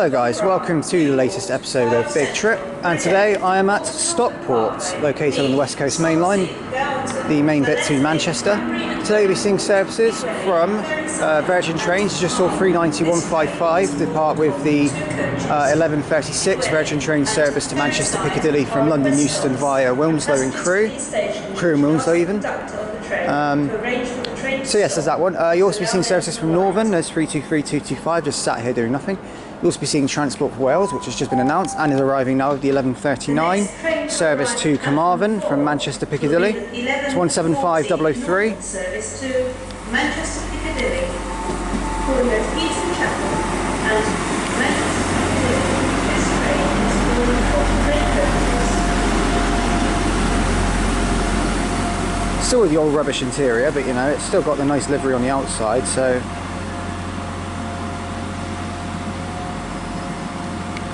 Hello guys, welcome to the latest episode of Big Trip, and today I am at Stockport, located on the West Coast Main Line, the main bit to Manchester. Today we'll be seeing services from Virgin Trains. You just saw 39155 depart with the 1136 Virgin Train service to Manchester Piccadilly from London Euston via Wilmslow and Crewe and Wilmslow even. So yes, there's that one. You'll also be seeing services from Northern. There's 323225, just sat here doing nothing. You'll also be seeing Transport for Wales, which has just been announced and is arriving now with the 1139 service to Carmarthen from Manchester Piccadilly. It's 175003. Service to Manchester Piccadilly, calling at Eton Chapel and Manchester Piccadilly. This train is calling for train purposes. Still with the old rubbish interior, but you know, it's still got the nice livery on the outside, so...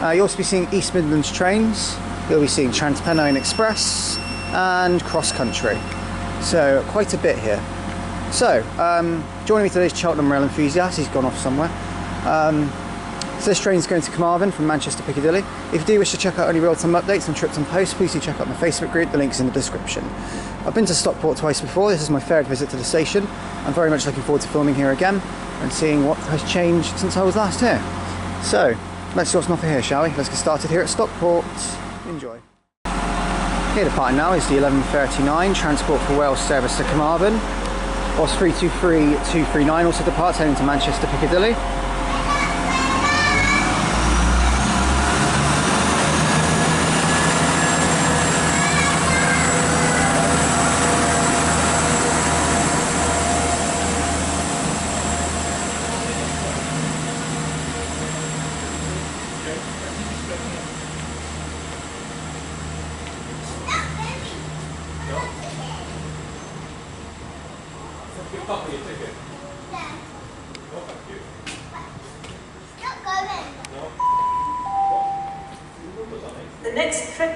you'll also be seeing East Midlands trains. You'll be seeing Transpennine Express and CrossCountry. So quite a bit here. So joining me today is Cheltenham Rail enthusiast. He's gone off somewhere. So this train's going to Carmarthen from Manchester Piccadilly. If you do wish to check out any real-time updates on trips and posts, please do check out my Facebook group. The link's in the description. I've been to Stockport twice before. This is my third visit to the station. I'm very much looking forward to filming here again and seeing what has changed since I was last here. So let's see what's not here, shall we? Let's get started here at Stockport. Enjoy. Here departing now is the 1139 Transport for Wales service to Carmarthen. Whilst 323239 also departs heading to Manchester Piccadilly. The next trip.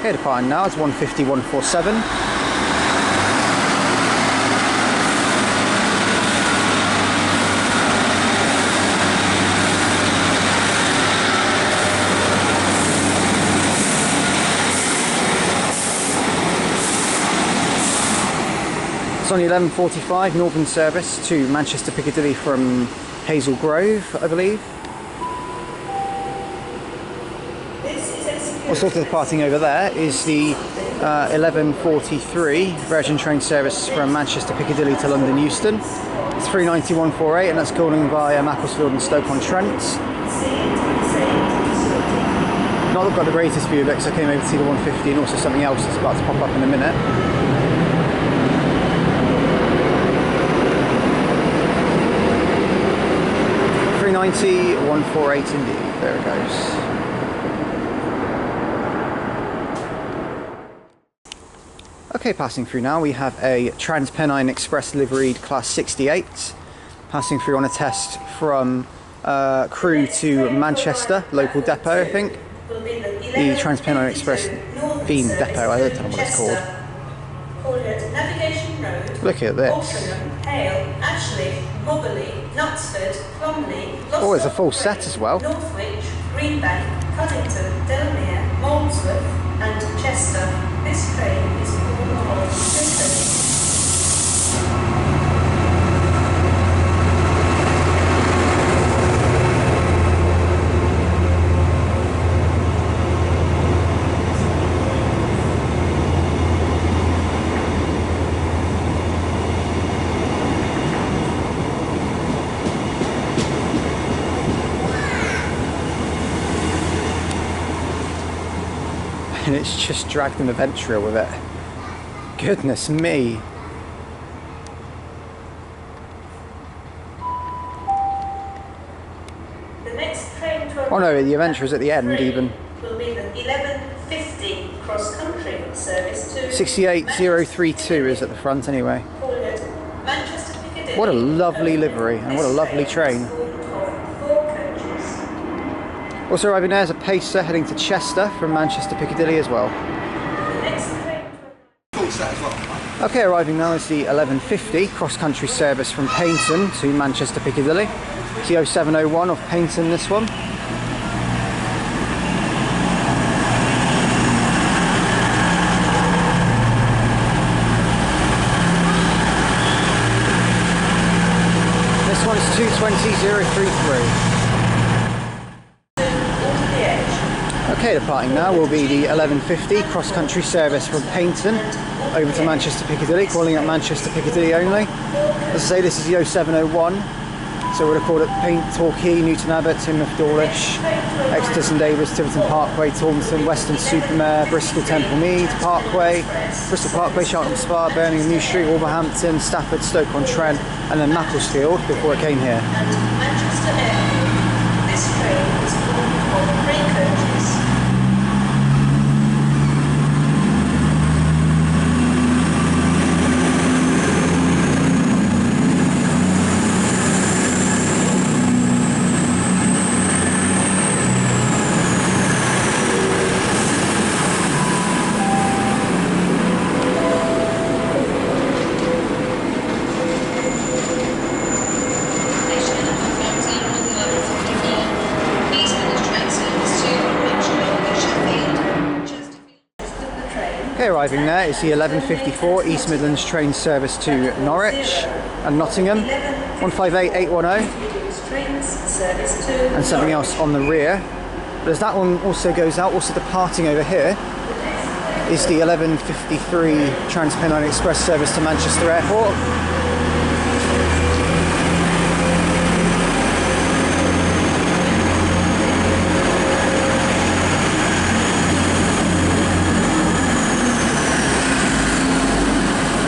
Here departing now is 150147. It's on the 1145 Northern service to Manchester Piccadilly from Hazel Grove, I believe. Also departing over there is the 1143 Virgin Train service from Manchester Piccadilly to London Euston. It's 39148 and that's calling via Macclesfield and Stoke-on-Trent. Not got the greatest view of it because I came over to see the 150 and also something else that's about to pop up in a minute. 148 indeed, there it goes. Okay, passing through now we have a Transpennine Express liveried class 68, passing through on a test from Crewe to Manchester, local depot I think. The Transpennine Express Beam Depot, I don't know what it's called. Look at this. Oh, it's a full set as well. Northwich, Greenbank, Coddington, Delamere, Molesworth and Chester. This train is full of visitors. And it's just dragged an adventurer with it. Goodness me. The next train to oh no, the adventurer's at the end even. Will be the 1150 cross-country service to 68032 is at the front anyway. Manchester Piccadilly. What a lovely livery and what a lovely train. Also arriving there is a pacer heading to Chester from Manchester Piccadilly as well. The next train. Full set as well. Okay, arriving now is the 11:50 cross-country service from Paignton to Manchester Piccadilly. It's the 0701 of Paignton, this one. This one's 220033. Okay, departing now will be the 11:50 cross-country service from Paignton over to Manchester Piccadilly, calling at Manchester Piccadilly only. As I say, this is the 0701, so we'll call it Paint, Torquay, Newton Abbot, Teignmouth, Dawlish, Exeter St David's, Tiverton Parkway, Taunton, Weston-super-Mare, Bristol Temple Mead Parkway, Bristol Parkway, Cheltenham Spa, Birmingham New Street, Wolverhampton, Stafford, Stoke-on-Trent, and then Macclesfield before it came here. And Manchester Airport. This train is formed of 3 coaches. Okay, arriving there is the 11:54 East Midlands train service to Norwich and Nottingham, 158810, and something else on the rear. But as that one also goes out, also departing over here is the 11:53 Transpennine Express service to Manchester Airport.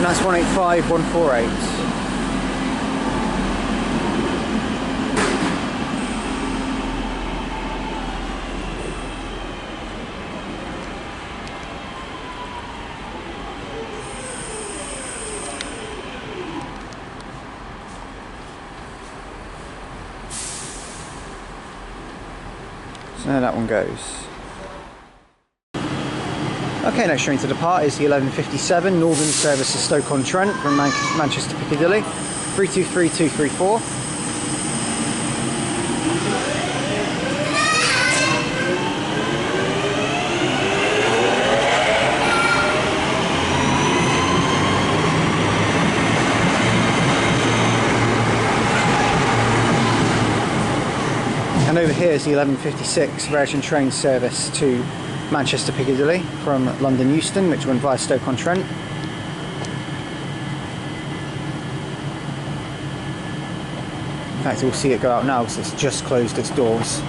That's 185148. So there that one goes. Okay, next train to depart is the 11:57 Northern service to Stoke-on-Trent from Manchester Piccadilly, 323234. And over here is the 11:56 Virgin train service to Manchester Piccadilly from London Euston, which went via Stoke-on-Trent. In fact, we'll see it go out now because it's just closed its doors.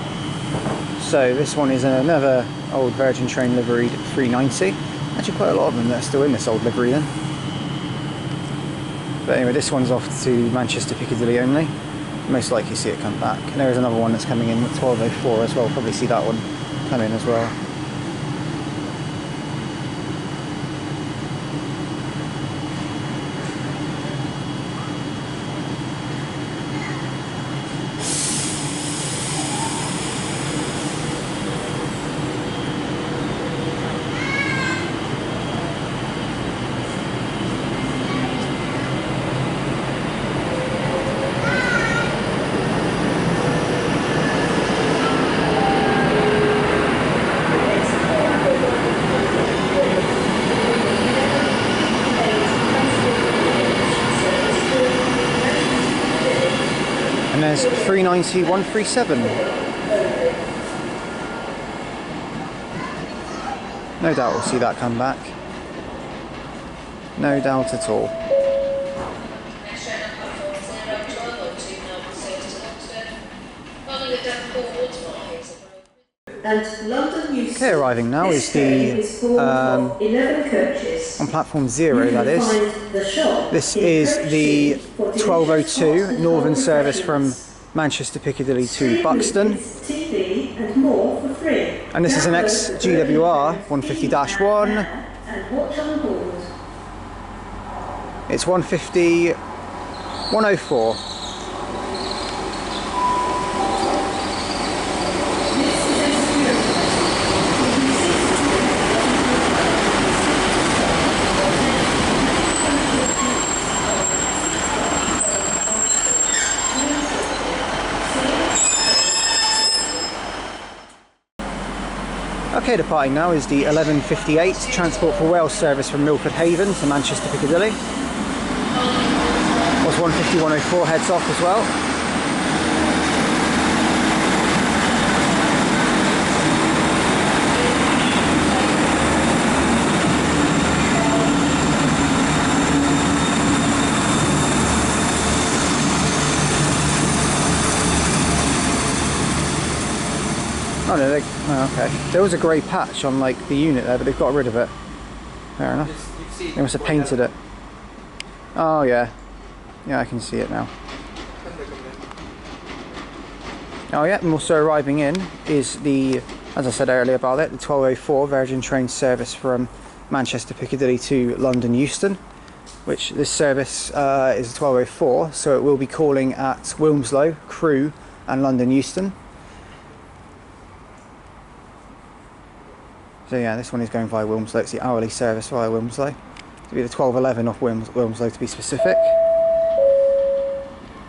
So this one is another old Virgin train liveried 390. Actually quite a lot of them that are still in this old livery then. But anyway, this one's off to Manchester Piccadilly only. Most likely see it come back. And there is another one that's coming in at 12:04 as well. Probably see that one come in as well. And there's 390137. No doubt we'll see that come back. No doubt at all. Okay, arriving now is the 11 coaches. on platform 0, that is. This is the 12:02 Northern service from Manchester Piccadilly to Buxton. TV and more for free. And this is an ex-GWR 150-1. And watch on board. It's 150-104. Okay, departing now is the 11:58 Transport for Wales service from Milford Haven to Manchester Piccadilly. Was 15104 heads off as well. Oh no, okay. There was a grey patch on like the unit there, but they've got rid of it. Fair enough. They must have painted it. Oh yeah. Yeah, I can see it now. Oh yeah, and also arriving in is the, as I said earlier about it, the 1204 Virgin train service from Manchester Piccadilly to London Euston, which this service is 1204, so it will be calling at Wilmslow, Crewe and London Euston. So yeah, this one is going via Wilmslow. It's the hourly service via Wilmslow. It'll be the 1211 off Wilmslow to be specific.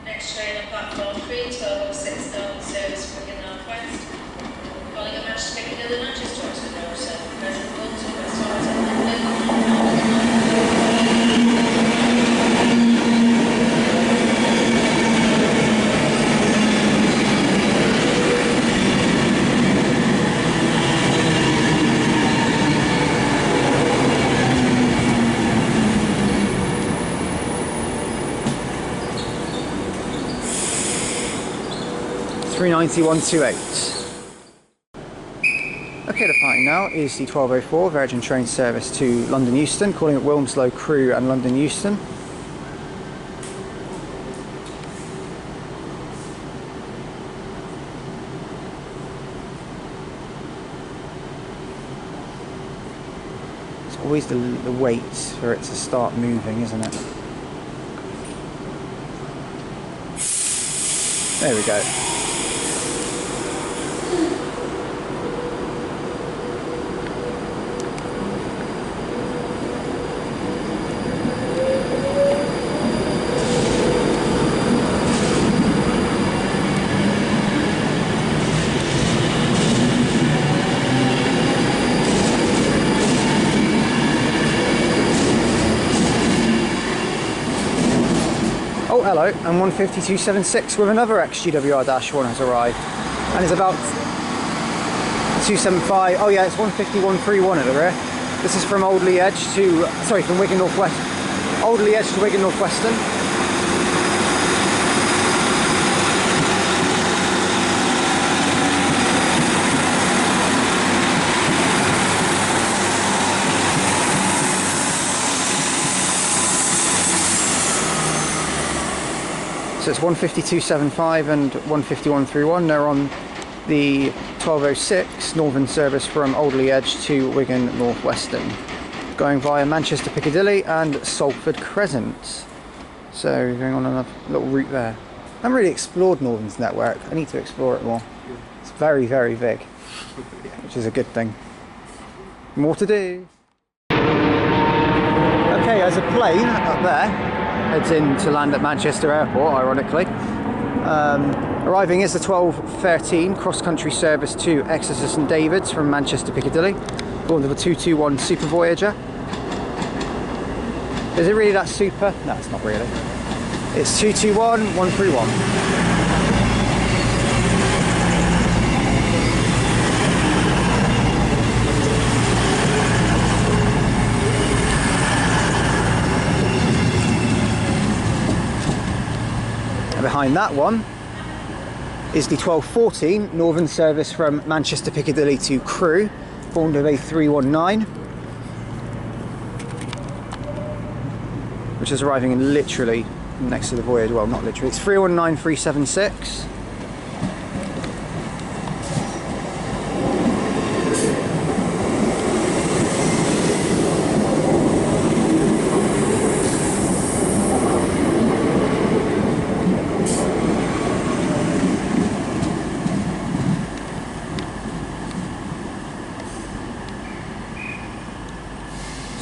Next train on platform 3, 1206 Northern service from Wigan North West. Calling at Manchester Piccadilly, Manchester, Oxford, Dorset, present Bolton, West Dorset, Okay, departing now is the 1204 Virgin train service to London Euston, calling at Wilmslow, Crewe and London Euston. It's always the wait for it to start moving, isn't it? There we go. Oh, hello, and 15276 with another XGWR-1 has arrived and is about 275. Oh yeah, it's 15131 at the rear. This is from Oldley Edge to, sorry, from Wigan North West. Oldley Edge to Wigan North Western. So it's 152.75 and 151.31. They're on the 1206 Northern service from Oldley Edge to Wigan North Western, going via Manchester Piccadilly and Salford Crescent. So going on a little route there. I haven't really explored Northern's network. I need to explore it more. It's very, very big, which is a good thing. More to do. Okay, there's a plane up there. Heads in to land at Manchester Airport, ironically. Arriving is the 1213 cross-country service to Exeter St David's from Manchester Piccadilly, going to the 221 Super Voyager. Is it really that super? No, it's not really. It's 221 131. Behind that one is the 1214 Northern service from Manchester Piccadilly to Crewe, formed of a 319, which is arriving in literally next to the Voyager. Well, not literally, it's 319376.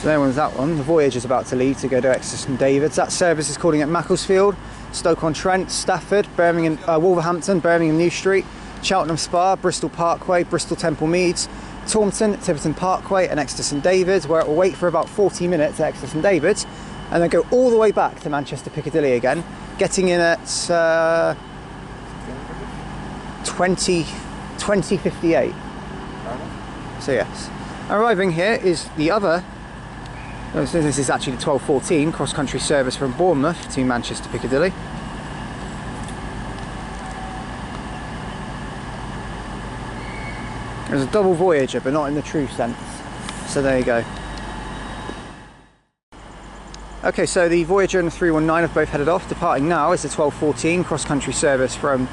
So there one's that one. The Voyager's about to leave to go to Exeter St David's. That service is calling at Macclesfield, Stoke-on-Trent, Stafford, Birmingham, Wolverhampton, Birmingham New Street, Cheltenham Spa, Bristol Parkway, Bristol Temple Meads, Taunton, Tiverton Parkway and Exeter St David's, where it will wait for about 40 minutes at Exeter St David's and then go all the way back to Manchester Piccadilly again, getting in at 20:58. So yes, arriving here is the other, this is actually the 12:14 cross-country service from Bournemouth to Manchester Piccadilly. There's a double Voyager, but not in the true sense. So there you go. Okay, so the Voyager and the 319 have both headed off. Departing now is the 12:14 cross-country service from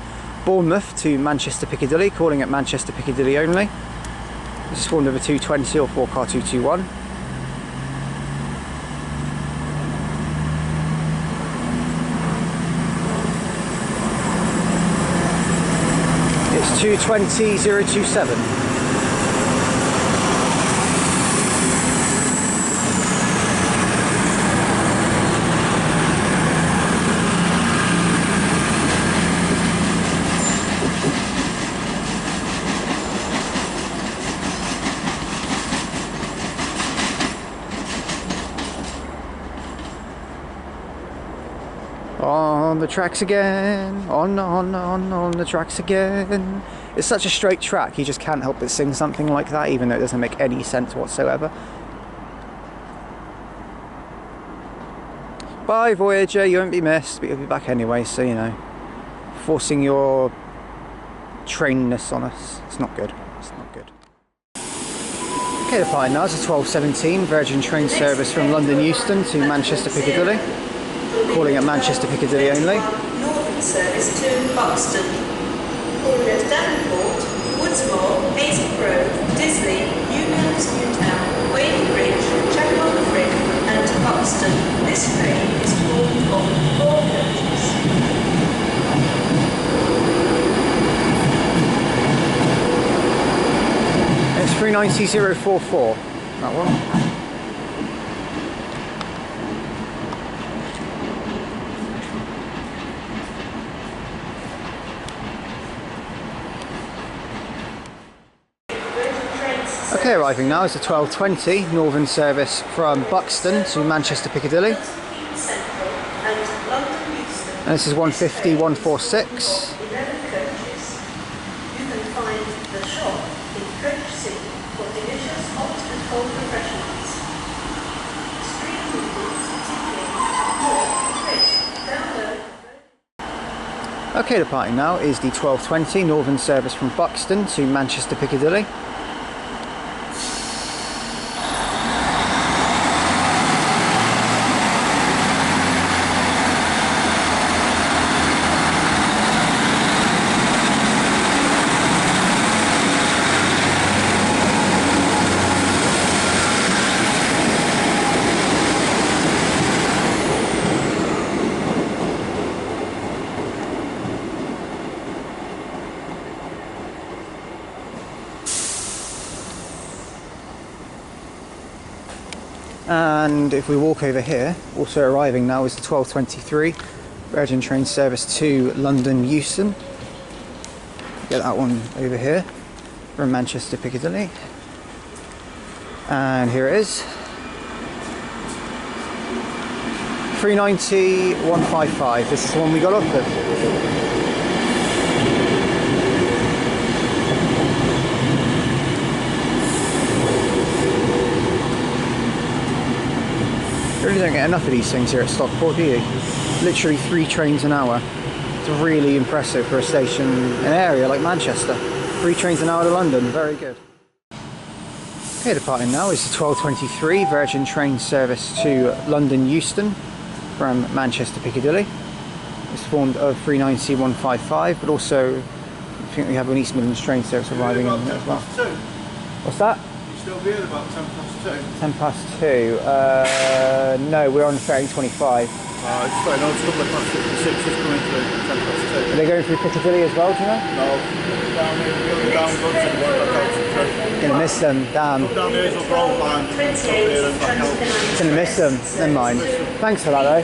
Bournemouth to Manchester Piccadilly, calling at Manchester Piccadilly only. This is form number 220 or 4 car 221. It's 220027. On the tracks again, on the tracks again. It's such a straight track, you just can't help but sing something like that, even though it doesn't make any sense whatsoever. Bye Voyager, you won't be missed, but you'll be back anyway, so you know, forcing your trainness on us, it's not good, it's not good. Okay, departing now is a 12:17 Virgin train service from London Euston to Manchester Piccadilly. Calling at Manchester Piccadilly only. Northern service to Buxton. Calling at Devonport, Woodsmore, Hazel Grove, Disley, Newlands, Newtown, Wading Bridge, Chapel-on-the-Frick and Buxton. This train is formed of 4 coaches. It's 390044, that one. Okay, arriving now is the 12:20 Northern service from Buxton to Manchester Piccadilly. Milton Keynes Central and London Euston. And this is 150-146. 11 coaches. You can find the shop in Coach C for delicious hot and cold refreshments. Street noodles, ticking, more, fish, download. Okay, departing now is the 12:20 Northern service from Buxton to Manchester Piccadilly. And if we walk over here, also arriving now is the 12:23 Virgin train service to London Euston. Get that one over here from Manchester Piccadilly. And here it is. 390-155. This is the one we got off of. You really don't get enough of these things here at Stockport, do you? Literally 3 trains an hour. It's really impressive for a station, an area like Manchester. 3 trains an hour to London, very good. Okay, departing now is the 12:23 Virgin train service to London Euston from Manchester Piccadilly. It's formed of 390-155, but also I think we have an East Midlands train service arriving in here as well. What's that? Still be at about 2:10. 2:10. No, we're on ferry 25. It's fine, no, it's a couple of past 56 is coming through, 2:10. Are they going through Piccadilly as well, do you know? No, down here, going down Gunton, one back out to through. Gonna miss them, damn. Up down the Hazel Grove line, up here and back out. Gonna miss them, never mind. Thanks for that though.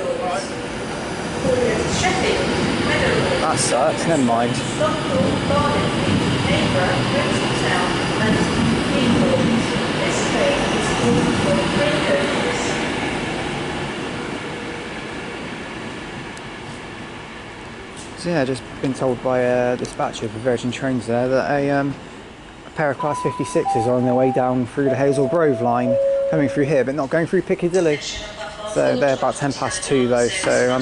That sucks, never mind. Stockport, Barnet, Edinburgh, Brixton Town and So yeah, just been told by a dispatcher for Virgin Trains there that a pair of Class 56s are on their way down through the Hazel Grove line, coming through here, but not going through Piccadilly. So they're about 2:10 though, so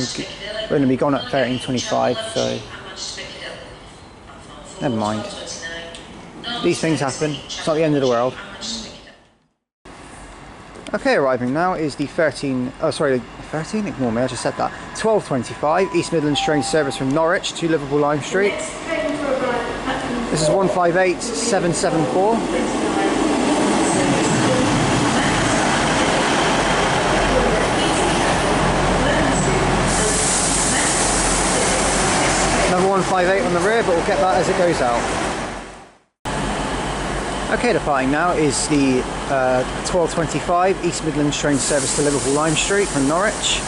we're going to be gone at 13:25, so never mind. These things happen, it's not the end of the world. Okay, arriving now is the 13, ignore me, I just said that. 12:25 East Midlands train service from Norwich to Liverpool Lime Street. This is 158774. Number 158 on the rear, but we'll get that as it goes out. Okay, departing now is the 12:25 East Midlands train service to Liverpool Lime Street from Norwich.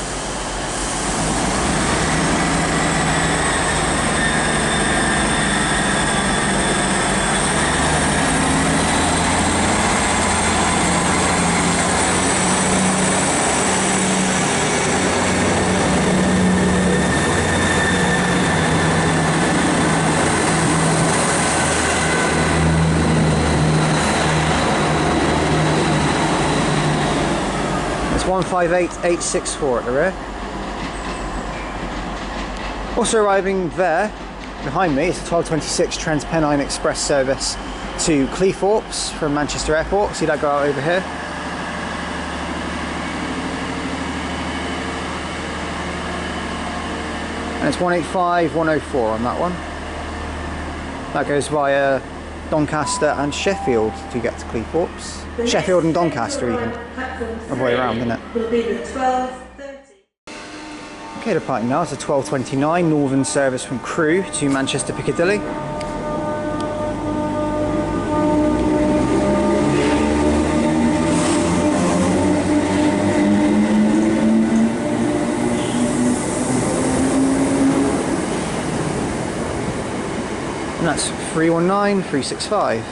It's 158864 at the rear. Also arriving there, behind me, is the 12:26 Transpennine Express service to Cleethorpes from Manchester Airport. See that go out over here? And it's 185104 on that one. That goes via Doncaster and Sheffield to get to Cleethorpes. Sheffield and Doncaster even. Other way around, isn't it? Will be the 12:30. Okay, departing now is the 12:29 Northern service from Crewe to Manchester Piccadilly. And that's 319365.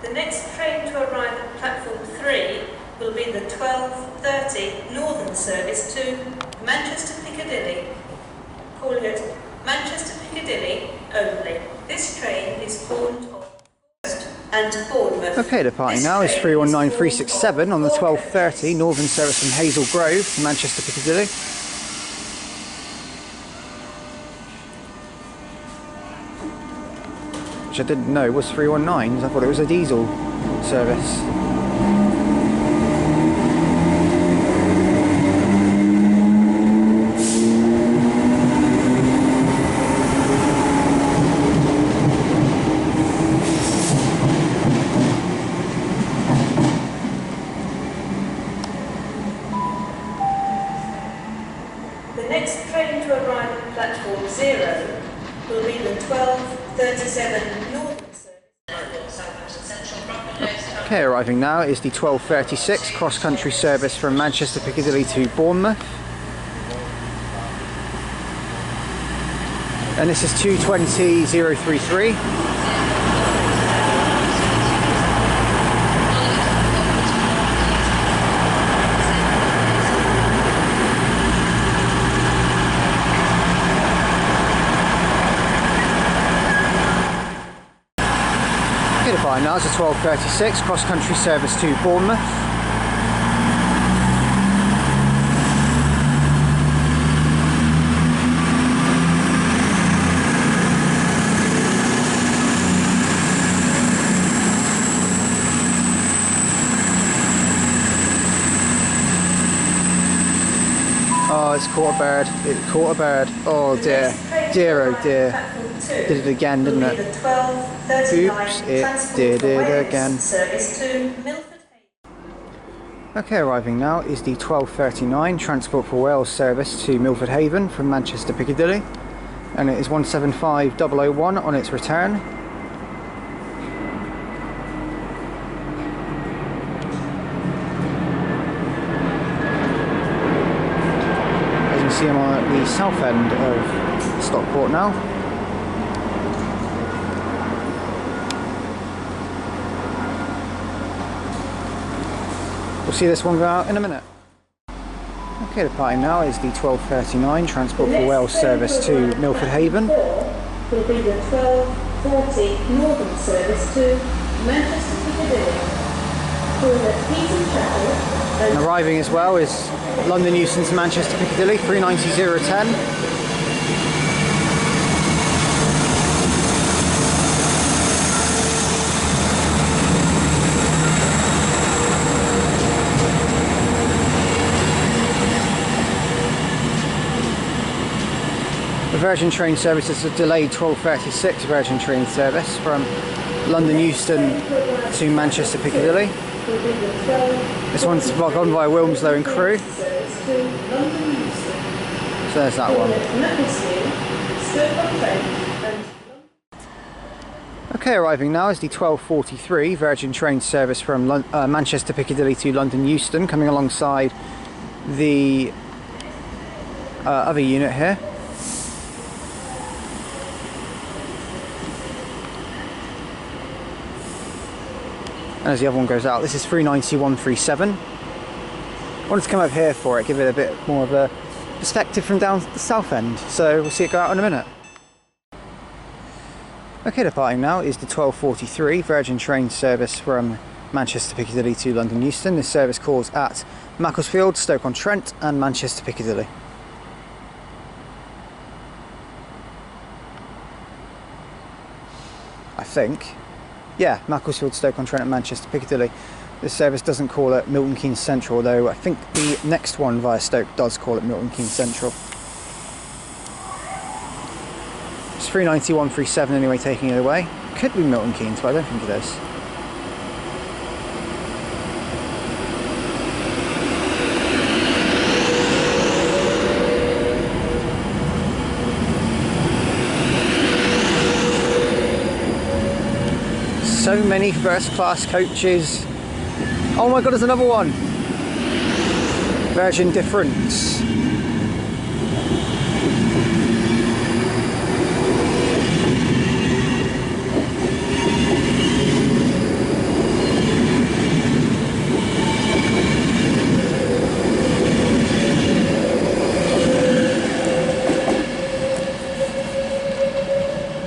The next train to arrive at platform 3 will be the 12:30 Northern service to Manchester Piccadilly. Calling it Manchester Piccadilly only. This train is formed of and Bournemouth. Okay, departing now is 319367 on the 12:30 Northern service from Hazel Grove to Manchester Piccadilly. Which I didn't know was 319s, I thought it was a diesel service. The next train to arrive at platform 0 will be the 12:37 Northern service. Okay, arriving now is the 12:36 CrossCountry service from Manchester Piccadilly to Bournemouth. And this is 220033. Departing now is a 12:36 cross-country service to Bournemouth. Oh, it's caught a bird. It caught a bird. Oh dear. Dear, oh dear. Did it again, didn't it? Oops, it did it again. Okay, arriving now is the 12:39 Transport for Wales service to Milford Haven from Manchester Piccadilly. And it is 175001 on its return. As you can see, I'm at the south end of Stockport now. We'll see this one go out in a minute. Okay, departing now is the 12:39 Transport for Wales service to Milford Haven. Will be the 12:40 Northern service to Manchester Piccadilly. And arriving as well is London Euston to Manchester Piccadilly, 390.010. The Virgin train service is a delayed 12:36 Virgin train service from London Euston to Manchester Piccadilly. This one's gone by Wilmslow and Crewe. So there's that one. Okay, arriving now is the 12:43 Virgin train service from Manchester Piccadilly to London Euston, coming alongside the other unit here. As the other one goes out, this is 390.137. I wanted to come over here for it, give it a bit more of a perspective from down the south end, so we'll see it go out in a minute. Okay, departing now is the 12:43 Virgin train service from Manchester Piccadilly to London Euston. This service calls at Macclesfield, Stoke-on-Trent and Manchester Piccadilly. I think. Yeah, Macclesfield, Stoke-on-Trent and Manchester Piccadilly. This service doesn't call at Milton Keynes Central, though I think the next one via Stoke does call at Milton Keynes Central. It's 390.137 anyway, taking it away. Could be Milton Keynes, but I don't think it is. So many first class coaches. Oh my god, there's another one. Virgin Difference.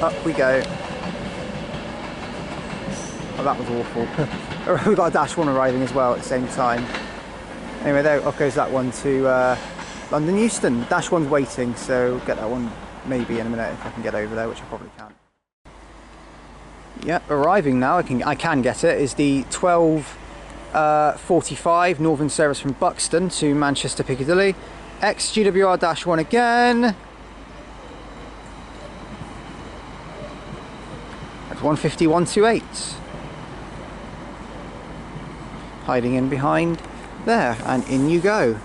Up we go. Oh, that was awful. We've got a Dash 1 arriving as well at the same time. Anyway, there off goes that one to London Euston. Dash 1's waiting, so we'll get that one maybe in a minute if I can get over there, which I probably can't. Yep, arriving now, I can get it, is the 12:45 Northern service from Buxton to Manchester Piccadilly. Ex-GWR Dash 1 again. That's 151.28. Hiding in behind there, and in you go.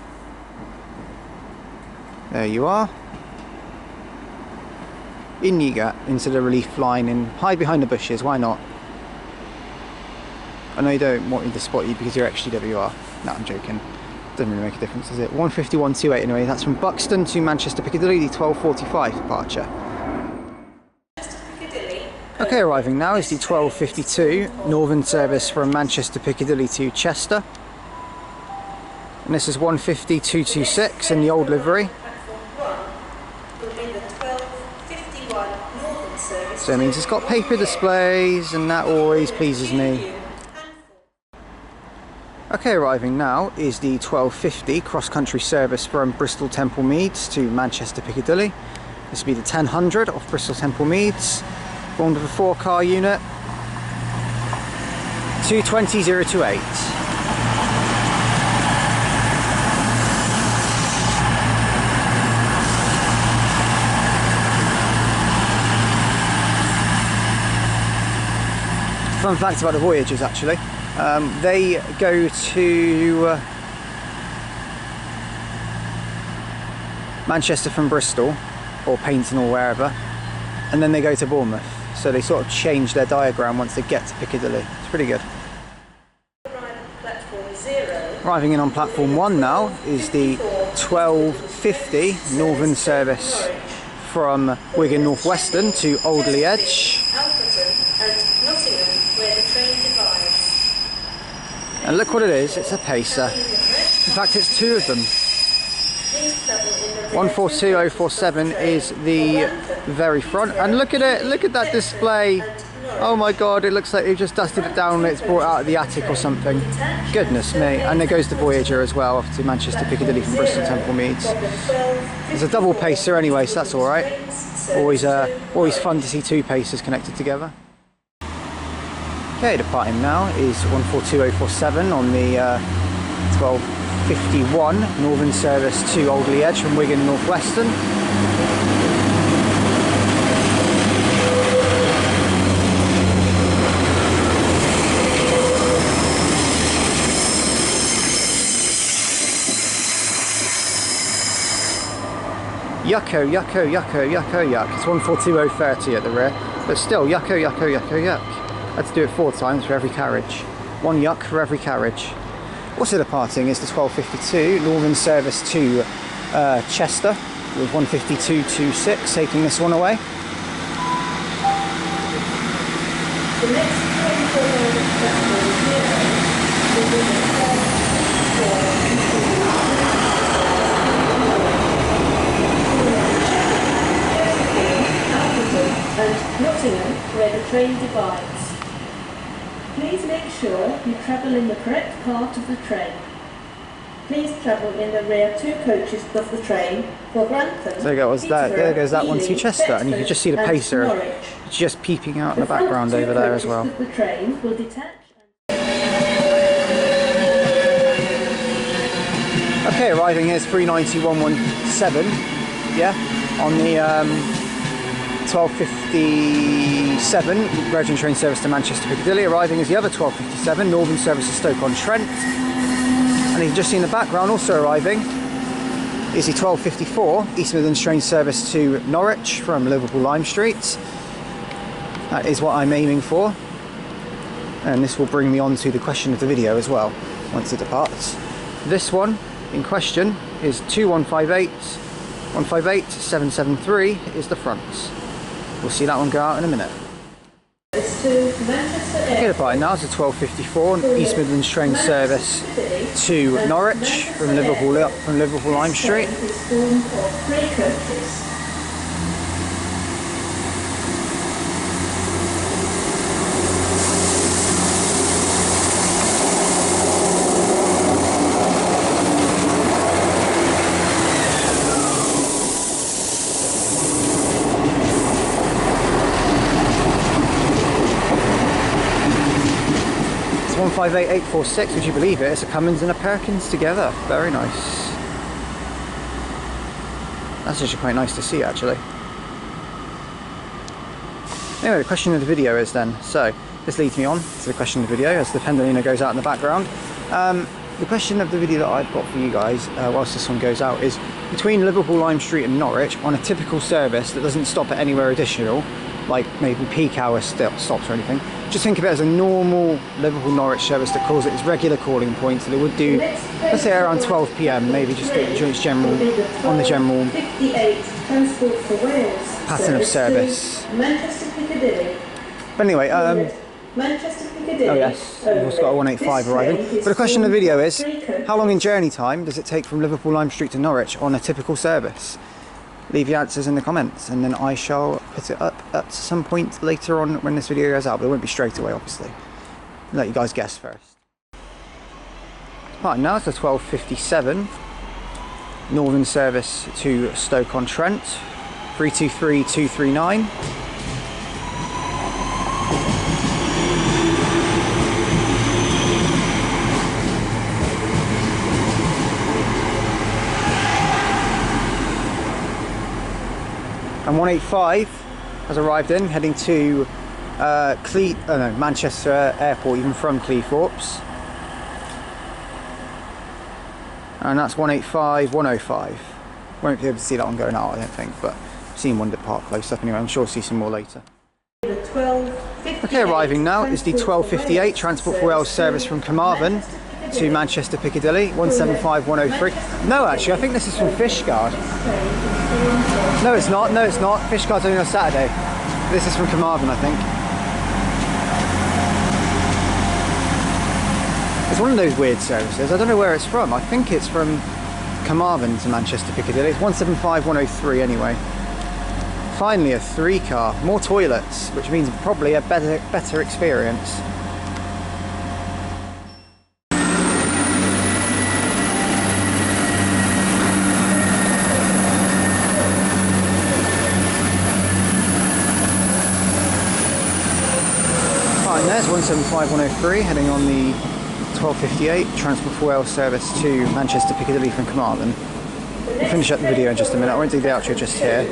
There you are. In you go into the relief line and hide behind the bushes. Why not? I know you don't want me to spot you because you're ex-GWR. No, I'm joking. Doesn't really make a difference, does it? 151.28 anyway. That's from Buxton to Manchester Piccadilly, the 12:45 departure. Okay, arriving now is the 12:52 Northern service from Manchester Piccadilly to Chester. And this is 150.226 in the old livery. So it means it's got paper displays, and that always pleases me. Okay, arriving now is the 12:50 CrossCountry service from Bristol Temple Meads to Manchester Piccadilly. This will be the 1000 off Bristol Temple Meads. Formed of a 4-car unit. 220.028. Fun fact about the Voyagers, actually. They go to Manchester from Bristol, or Paynton or wherever, and then they go to Bournemouth. So they sort of change their diagram once they get to Piccadilly. It's pretty good. Arriving in on platform 1 now is the 12:50 Northern service from Wigan North Western to Alderley Edge. And look what it is, it's a pacer. In fact, it's 2 of them. 142047 is the very front, and look at it, look at that display. Oh my god, it looks like they've just dusted it down and it's brought out of the attic or something. Goodness me. And there goes the Voyager as well, off to Manchester Piccadilly from Bristol Temple Meads. It's a double pacer anyway, so that's alright. Always fun to see two pacers connected together. Okay, departing now is 142047 on the 1251 Northern Service to Alderley Edge from Wigan North Western. Yucko, yucko, yucko, yucko, yuck. It's 142030 at the rear, but still, yucko, yucko, yucko, yuck. I had to do it 4 times for every carriage. 1 yuck for every carriage. Also departing is the 1252 Northern Service to Chester with 152.26, taking this one away. The next train for and Nottingham, where the train divides. Please make sure you travel in the correct part of the train. Please travel in the rear 2 coaches of the train for Grantham. There goes that one to Chester, and you can just see the pacer just peeping out in the background over there as well. The train will detach. Okay, arriving here is 39117. Yeah, on the 1257 Virgin train service to Manchester Piccadilly. Arriving is the other 1257 Northern Service to Stoke-on-Trent. And you've just seen the background. Also arriving is the 1254 East Midlands train service to Norwich from Liverpool Lime Street. That is what I'm aiming for. And this will bring me on to the question of the video as well, once it departs. This one in question is 2158 158.773 is the front. We'll see that one go out in a minute. Okay, departing now is the 1254 East Midlands train service to Norwich from Liverpool Lime Street. 158846, would you believe it? It's a Cummins and a Perkins together. Very nice. That's actually quite nice to see, actually. Anyway, the question of the video is then, so this leads me on to the question of the video as the Pendolino goes out in the background. The question of the video that I've got for you guys, whilst this one goes out, is between Liverpool Lime Street and Norwich, on a typical service that doesn't stop at anywhere additional, like maybe peak hour stops or anything, just think of it as a normal Liverpool Norwich service that calls it its regular calling point, that it would do, let's say around 12 PM, maybe just during its general, on the general pattern of service. But anyway, oh yes, we've also got a 185 arriving. But the question of the video is, how long in journey time does it take from Liverpool Lime Street to Norwich on a typical service? Leave your answers in the comments and then I shall put it up at some point later on when this video goes out, but it won't be straight away obviously. I'll let you guys guess first. Right, now it's the 1257 Northern service to Stoke-on-Trent, 323239. And 185 has arrived in, heading to Manchester Airport, even from Cleethorpes. And that's 185, 105. Won't be able to see that one going out, I don't think, but I've seen one depart close up anyway. I'm sure I'll see some more later. Okay, arriving now is the 1258 Transport for Wales service from Carmarthen to Manchester Piccadilly, 175, 103. No, actually, I think this is from Fishguard. No, it's not. No, it's not. Fishguard's only on Saturday. This is from Carmarthen, I think. It's one of those weird services. I don't know where it's from. I think it's from Carmarthen to Manchester Piccadilly. It's 175-103 anyway. Finally a 3 car, more toilets, which means probably a better experience. Right, and there's 175-103 heading on the 1258 Transport for Wales service to Manchester Piccadilly from Carmarthen. We'll finish up the video in just a minute. I won't do the outro just here.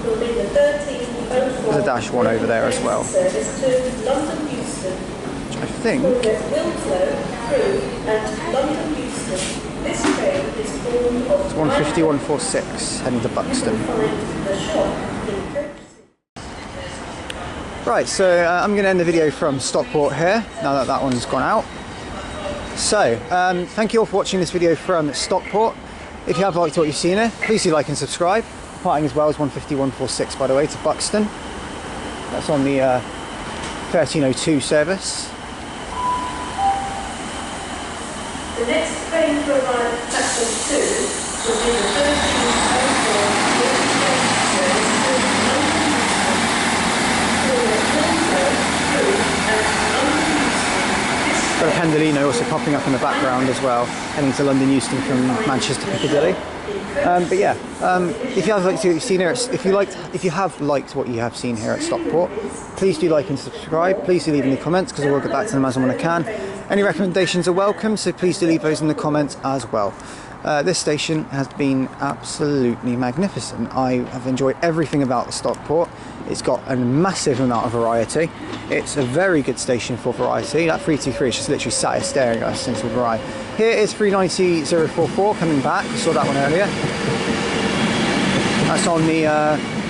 There's a dash 1 over there as well, which I think it's 150-146 heading to Buxton. Right, so I'm going to end the video from Stockport here, now that that one's gone out. So, thank you all for watching this video from Stockport. If you have liked what you've seen here, please do like and subscribe. Parting as well as 150-146, by the way, to Buxton. That's on the 1302 service. The next train to arrive at platform 2 will be the 1304. Got a Pendolino also popping up in the background as well, heading to London Euston from Manchester Piccadilly. But yeah, if you have liked what you've seen here, if you have liked what you have seen here at Stockport, please do like and subscribe. Please do leave any comments because I will get back to them as and when I can. Any recommendations are welcome, so please do leave those in the comments as well. This station has been absolutely magnificent. I have enjoyed everything about Stockport. It's got a massive amount of variety. It's a very good station for variety. That 323 is just literally sat here staring at us since we've arrived. Here is 390-044 coming back. We saw that one earlier. That's on the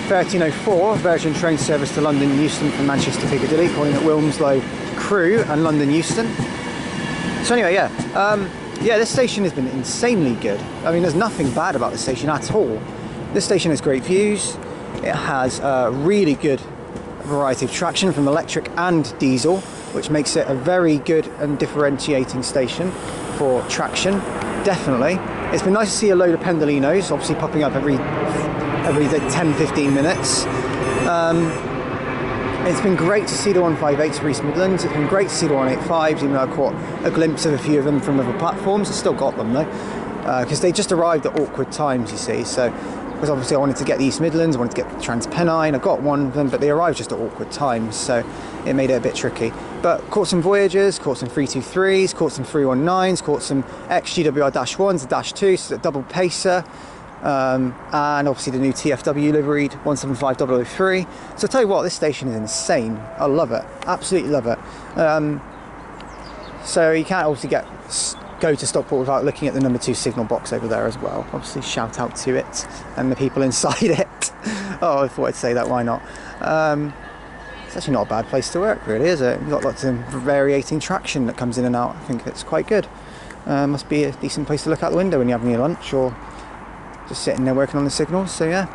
1304 Virgin train service to London Euston from Manchester Piccadilly, calling at Wilmslow, Crewe and London Euston. So anyway, yeah, this station has been insanely good. I mean, there's nothing bad about the station at all. This station has great views. It has a really good variety of traction from electric and diesel, which makes it a very good and differentiating station for traction, definitely. It's been nice to see a load of Pendolinos, obviously popping up every 10-15 minutes. It's been great to see the 158s for East Midlands. It's been great to see the 185s, even though I caught a glimpse of a few of them from other platforms. I still got them though, because they just arrived at awkward times, you see. So, because obviously I wanted to get the East Midlands, I wanted to get the Transpennine. I got one of them, but they arrived just at awkward times, so it made it a bit tricky. But caught some Voyagers, caught some 323s, caught some 319s, caught some XGWR-1s, the -2, so a double pacer. And obviously the new TFW liveried 175-003. So I'll tell you what, this station is insane. I love it, absolutely love it. So you can't obviously go to Stockport without looking at the number 2 signal box over there as well. Obviously shout out to it and the people inside it. Oh, I thought I'd say that, why not? It's actually not a bad place to work really, is it? You've got lots of variating traction that comes in and out. I think it's quite good. Must be a decent place to look out the window when you're having your lunch or just sitting there working on the signals. So yeah,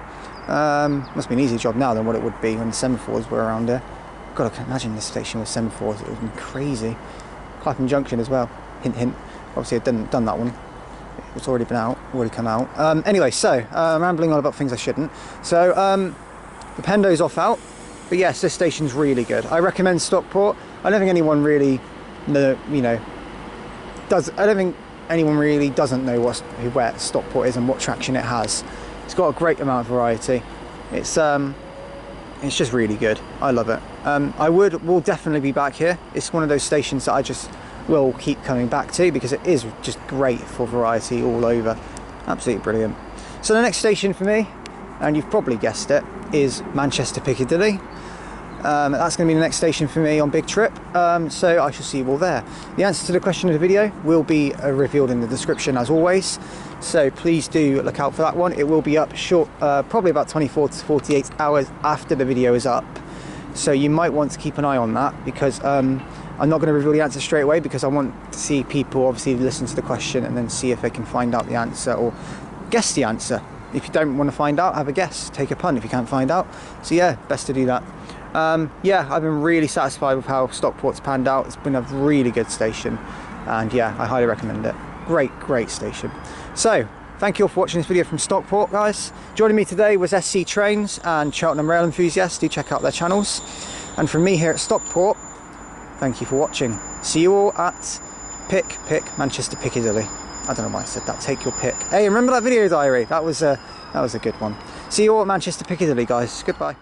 must be an easier job now than what it would be when the semaphores were around here. God, I can imagine this station with semaphores. It would have been crazy. Clapham Junction as well. Hint, hint. Obviously, I've done that one. It's already been out, already come out. Anyway, so rambling on about things I shouldn't. So the Pendo's off out, but yes, this station's really good. I recommend Stockport. I don't think anyone really, I don't think anyone really doesn't know where Stockport is and what traction it has. It's got a great amount of variety. It's just really good. I love it. will definitely be back here. It's one of those stations that I just will keep coming back to because it is just great for variety all over. Absolutely brilliant. So the next station for me, and you've probably guessed it, is Manchester Piccadilly. That's going to be the next station for me on Big Trip, so I shall see you all there. The answer to the question of the video will be revealed in the description as always, so please do look out for that one. It will be up short, probably about 24 to 48 hours after the video is up, so you might want to keep an eye on that because I'm not going to reveal the answer straight away because I want to see people obviously listen to the question and then see if they can find out the answer or guess the answer. If you don't want to find out, have a guess, take a punt if you can't find out. So yeah, best to do that. Yeah, I've been really satisfied with how Stockport's panned out. It's been a really good station, and yeah, I highly recommend it. Great station. So thank you all for watching this video from Stockport, guys. Joining me today was SC Trains and Cheltenham Rail Enthusiasts. Do check out their channels. And from me here at Stockport, thank you for watching. See you all at Pick Manchester Piccadilly. I don't know why I said that. Take your pick. Hey, remember that video diary? That was a good one. See you all at Manchester Piccadilly, guys. Goodbye.